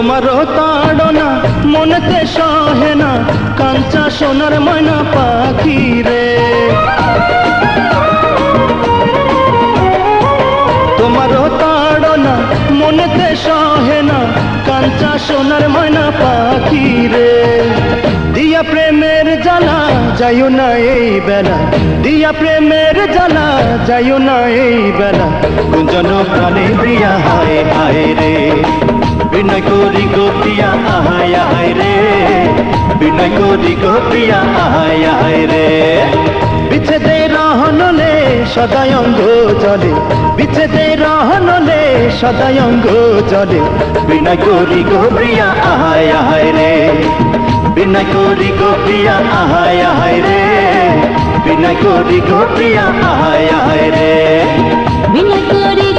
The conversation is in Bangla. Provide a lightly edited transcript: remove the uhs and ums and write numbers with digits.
তোমারও তাড়না মনেতে সহে না, কাঞ্চা সোনার ময়না পাখি রে। তোমারও তাড়না মনেতে সহে না, কাঞ্চা সোনার ময়না পাখি রে। দিয়া প্রেমের জ্বালা যাইও না এই বেলা, দিয়া প্রেমের জ্বালা যাইও না এই বেলা, গুঞ্জন প্রাণে প্রিয়া হায় হায় রে। বিনয় করি গো প্রিয়া আহায় আহায় রে, বিনয় করি গো প্রিয়া আহায় আহায় রে। বিচ্ছেদে রহনলে সদায় অঙ্গ জলে, বিচ্ছেদে রহনলে সদায় অঙ্গ জলে, বিনয় করি গো প্রিয়া আহায় আহায় রে, বিনয় করি গো প্রিয়া আহায় আহায় রে, বিনয় করি গো প্রিয়া আহায় আহায় রে। বিনয় করি